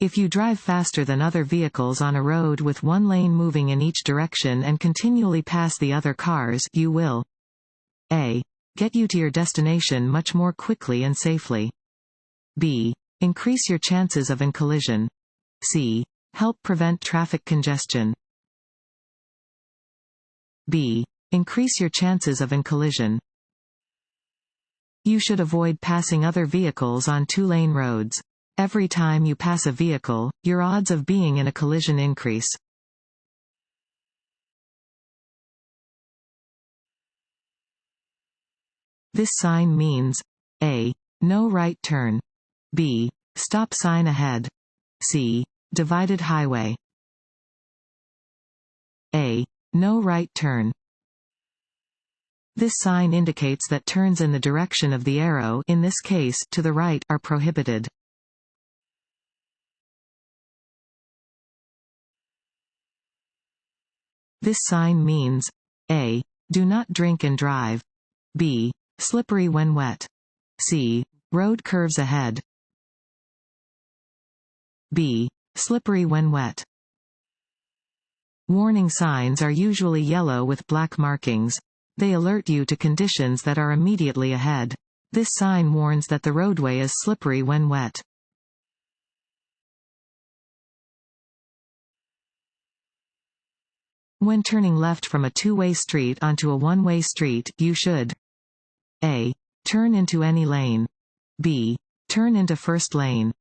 If you drive faster than other vehicles on a road with one lane moving in each direction and continually pass the other cars, you will a. Get you to your destination much more quickly and safely. b. Increase your chances of an collision. c. Help prevent traffic congestion. b. Increase your chances of an collision. You should avoid passing other vehicles on two-lane roads. Every time you pass a vehicle, your odds of being in a collision increase. This sign means a. No right turn. b. Stop sign ahead. c. Divided highway. a. No right turn. This sign indicates that turns in the direction of the arrow, in this case, to the right, are prohibited. This sign means a. Do not drink and drive. b. Slippery when wet. c. Road curves ahead. b. Slippery when wet. Warning signs are usually yellow with black markings. They alert you to conditions that are immediately ahead. This sign warns that the roadway is slippery when wet. When turning left from a two-way street onto a one-way street, you should a. Turn into any lane. b. Turn into first lane.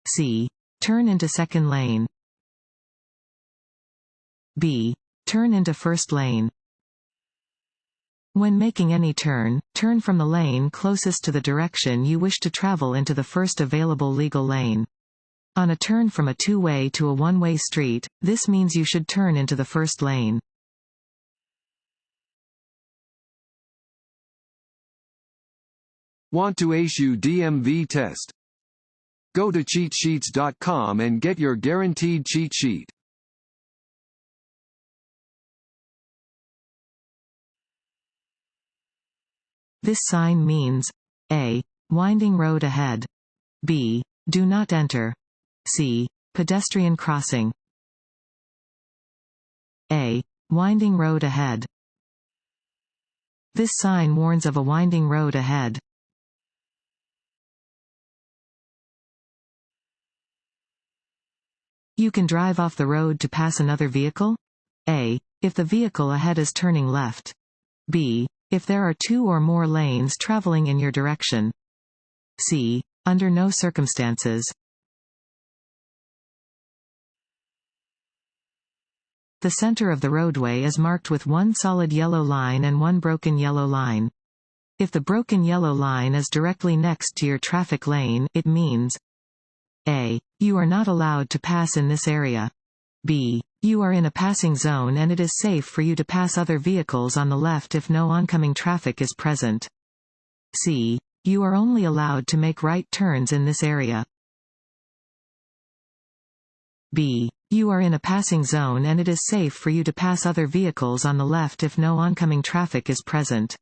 c. Turn into second lane. b. Turn into first lane. When making any turn, turn from the lane closest to the direction you wish to travel into the first available legal lane. On a turn from a two-way to a one-way street, this means you should turn into the first lane. Want to ace your DMV test? Go to cheatsheets.com and get your guaranteed cheat sheet. This sign means a. Winding road ahead. b. Do not enter. c. Pedestrian crossing. a. Winding road ahead. This sign warns of a winding road ahead. You can drive off the road to pass another vehicle? a. If the vehicle ahead is turning left. b. If there are two or more lanes traveling in your direction. c. Under no circumstances. The center of the roadway is marked with one solid yellow line and one broken yellow line. If the broken yellow line is directly next to your traffic lane, it means a. You are not allowed to pass in this area. b. You are in a passing zone and it is safe for you to pass other vehicles on the left if no oncoming traffic is present. c. You are only allowed to make right turns in this area. b. You are in a passing zone and it is safe for you to pass other vehicles on the left if no oncoming traffic is present.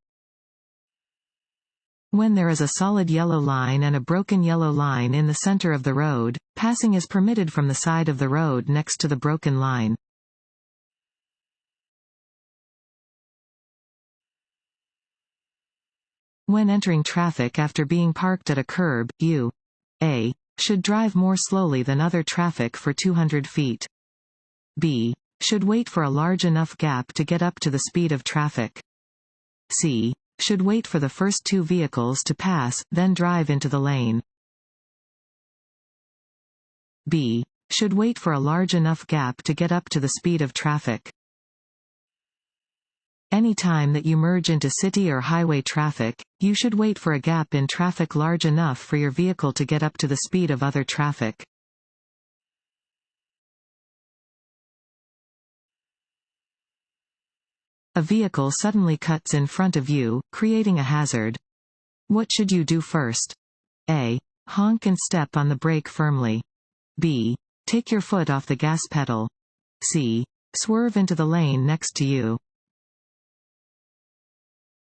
When there is a solid yellow line and a broken yellow line in the center of the road, passing is permitted from the side of the road next to the broken line. When entering traffic after being parked at a curb, you a. Should drive more slowly than other traffic for 200 feet. b. Should wait for a large enough gap to get up to the speed of traffic. c. Should wait for the first two vehicles to pass, then drive into the lane. b. Should wait for a large enough gap to get up to the speed of traffic. Any time that you merge into city or highway traffic, you should wait for a gap in traffic large enough for your vehicle to get up to the speed of other traffic. A vehicle suddenly cuts in front of you, creating a hazard. What should you do first? a. Honk and step on the brake firmly. b. Take your foot off the gas pedal. c. Swerve into the lane next to you.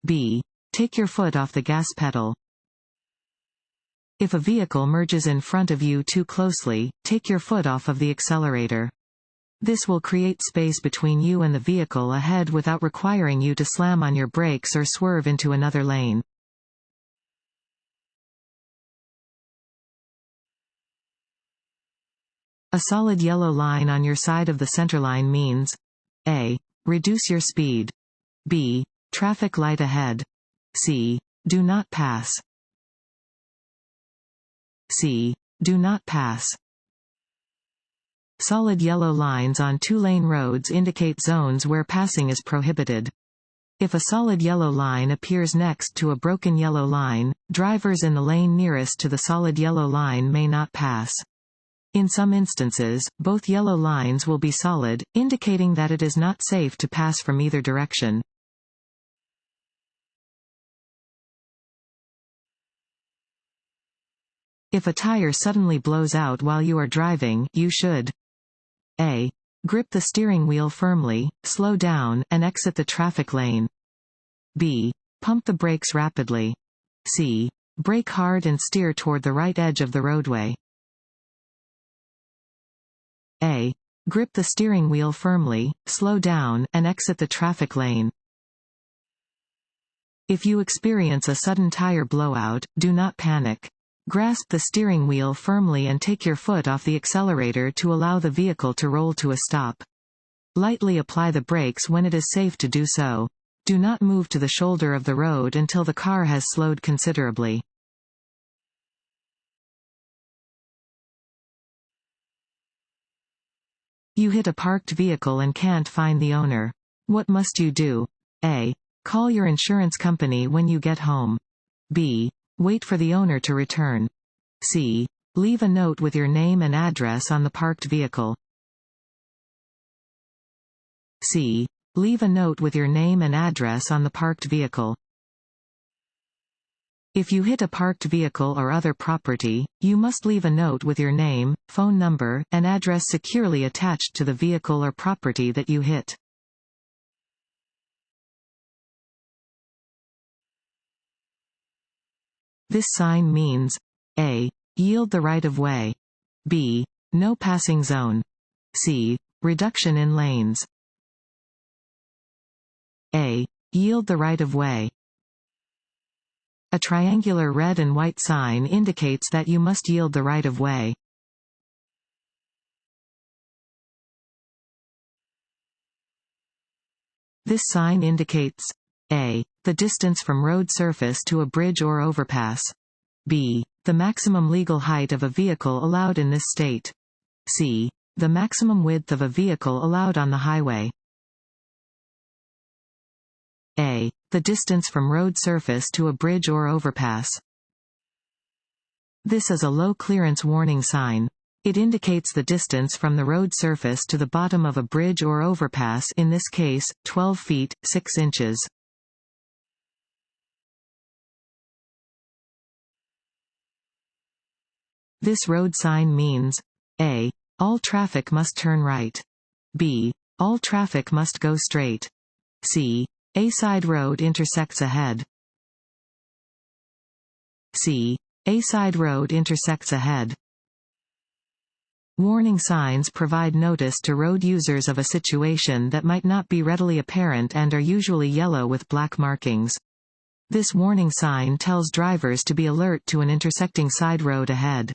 b. Take your foot off the gas pedal. If a vehicle merges in front of you too closely, take your foot off of the accelerator. This will create space between you and the vehicle ahead without requiring you to slam on your brakes or swerve into another lane. A solid yellow line on your side of the centerline means A. Reduce your speed. B. Traffic light ahead. C. Do not pass. C. Do not pass. Solid yellow lines on two-lane roads indicate zones where passing is prohibited. If a solid yellow line appears next to a broken yellow line, drivers in the lane nearest to the solid yellow line may not pass. In some instances, both yellow lines will be solid, indicating that it is not safe to pass from either direction. If a tire suddenly blows out while you are driving, you should A. Grip the steering wheel firmly, slow down, and exit the traffic lane. B. Pump the brakes rapidly. C. Brake hard and steer toward the right edge of the roadway. A. Grip the steering wheel firmly, slow down, and exit the traffic lane. If you experience a sudden tire blowout, do not panic. Grasp the steering wheel firmly and take your foot off the accelerator to allow the vehicle to roll to a stop. Lightly apply the brakes when it is safe to do so. Do not move to the shoulder of the road until the car has slowed considerably. You hit a parked vehicle and can't find the owner. What must you do? A. Call your insurance company when you get home. B. Wait for the owner to return. C. Leave a note with your name and address on the parked vehicle. C. Leave a note with your name and address on the parked vehicle. If you hit a parked vehicle or other property, you must leave a note with your name, phone number, and address securely attached to the vehicle or property that you hit. This sign means A. Yield the right of way. B. No passing zone. C. Reduction in lanes. A. Yield the right of way. A triangular red and white sign indicates that you must yield the right of way. This sign indicates A. The distance from road surface to a bridge or overpass. B. The maximum legal height of a vehicle allowed in this state. C. The maximum width of a vehicle allowed on the highway. A. The distance from road surface to a bridge or overpass. This is a low clearance warning sign. It indicates the distance from the road surface to the bottom of a bridge or overpass, in this case, 12 feet, 6 inches. This road sign means A. All traffic must turn right. B. All traffic must go straight. C. A side road intersects ahead. C. A side road intersects ahead. Warning signs provide notice to road users of a situation that might not be readily apparent and are usually yellow with black markings. This warning sign tells drivers to be alert to an intersecting side road ahead.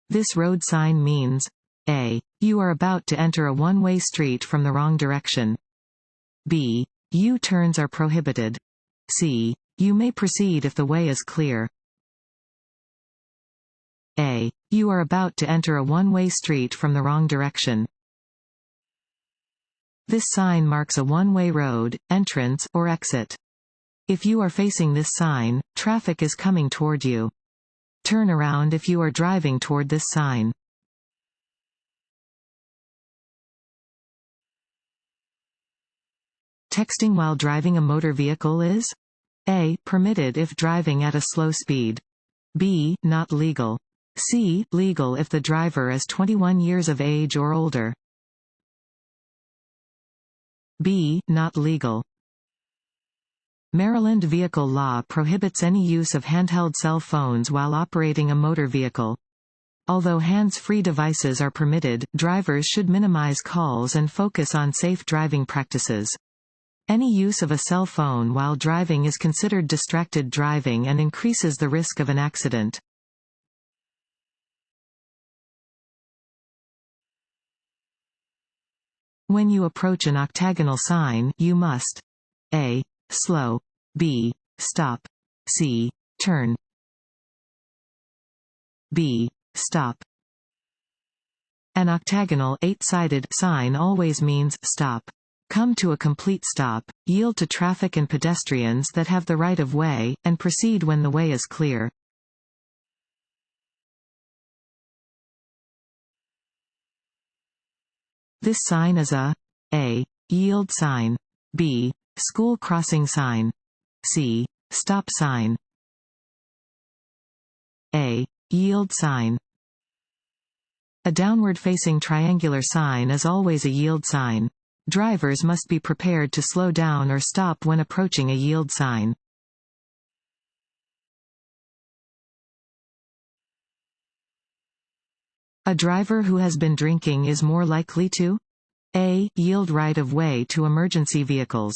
This road sign means A. You are about to enter a one-way street from the wrong direction. B. U-turns are prohibited. C. You may proceed if the way is clear. A. You are about to enter a one-way street from the wrong direction. This sign marks a one-way road, entrance, or exit. If you are facing this sign, traffic is coming toward you. Turn around if you are driving toward this sign. Texting while driving a motor vehicle is A. Permitted if driving at a slow speed. B. Not legal. C. Legal if the driver is 21 years of age or older. B. Not legal. Maryland vehicle law prohibits any use of handheld cell phones while operating a motor vehicle. Although hands-free devices are permitted, drivers should minimize calls and focus on safe driving practices. Any use of a cell phone while driving is considered distracted driving and increases the risk of an accident. When you approach an octagonal sign, you must a. Slow, b. Stop, c. Turn, b. Stop. An octagonal, 8-sided sign always means stop. Come to a complete stop, yield to traffic and pedestrians that have the right of way, and proceed when the way is clear. This sign is a yield sign, b. School crossing sign, c. Stop sign, a. Yield sign. A downward-facing triangular sign is always a yield sign. Drivers must be prepared to slow down or stop when approaching a yield sign. A driver who has been drinking is more likely to a. Yield right of way to emergency vehicles,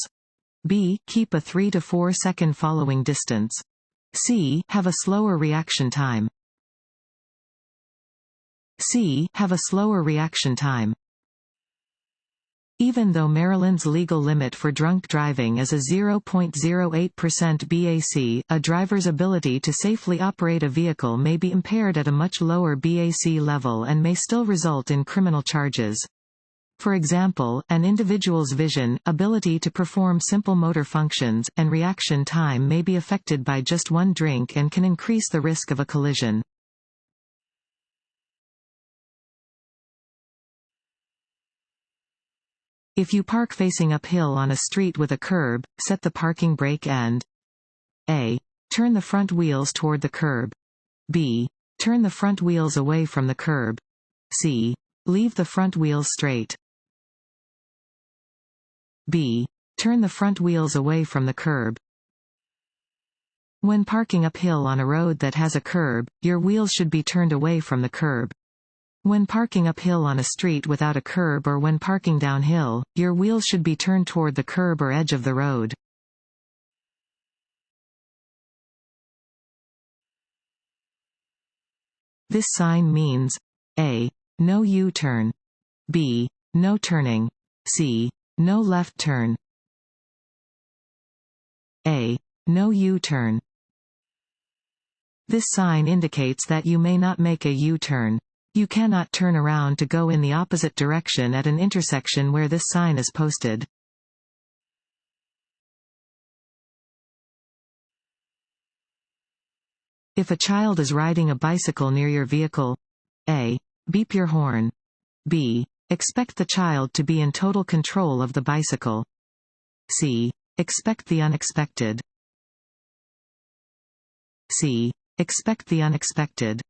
b. Keep a 3 to 4 second following distance, c. Have a slower reaction time, c. Have a slower reaction time. Even though Maryland's legal limit for drunk driving is a 0.08% BAC, a driver's ability to safely operate a vehicle may be impaired at a much lower BAC level and may still result in criminal charges. For example, an individual's vision, ability to perform simple motor functions, and reaction time may be affected by just one drink and can increase the risk of a collision. If you park facing uphill on a street with a curb, set the parking brake and a. Turn the front wheels toward the curb, b. Turn the front wheels away from the curb, c. Leave the front wheels straight, b. Turn the front wheels away from the curb. When parking uphill on a road that has a curb, your wheels should be turned away from the curb. When parking uphill on a street without a curb or when parking downhill, your wheels should be turned toward the curb or edge of the road. This sign means a. No U-turn, b. No turning, c. No left turn, a. No U-turn. This sign indicates that you may not make a U-turn. You cannot turn around to go in the opposite direction at an intersection where this sign is posted. If a child is riding a bicycle near your vehicle, a. Beep your horn, b. Expect the child to be in total control of the bicycle, c. Expect the unexpected, c. Expect the unexpected.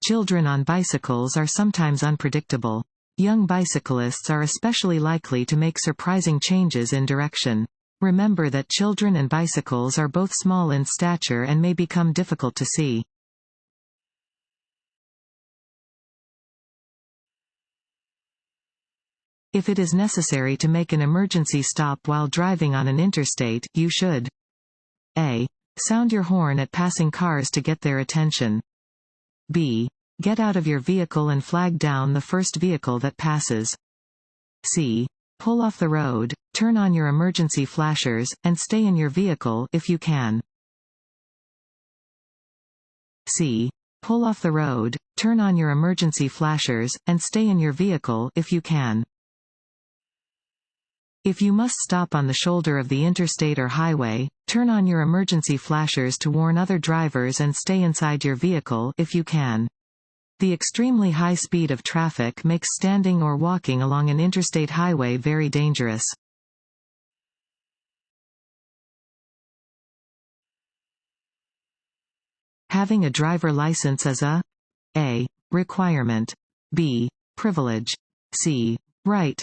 Children on bicycles are sometimes unpredictable. Young bicyclists are especially likely to make surprising changes in direction. Remember that children and bicycles are both small in stature and may become difficult to see. If it is necessary to make an emergency stop while driving on an interstate, you should a. Sound your horn at passing cars to get their attention, b. Get out of your vehicle and flag down the first vehicle that passes, c. Pull off the road, turn on your emergency flashers, and stay in your vehicle if you can. c. Pull off the road, turn on your emergency flashers, and stay in your vehicle if you can. If you must stop on the shoulder of the interstate or highway, turn on your emergency flashers to warn other drivers and stay inside your vehicle if you can. The extremely high speed of traffic makes standing or walking along an interstate highway very dangerous. Having a driver license is a requirement, b. privilege, c. right,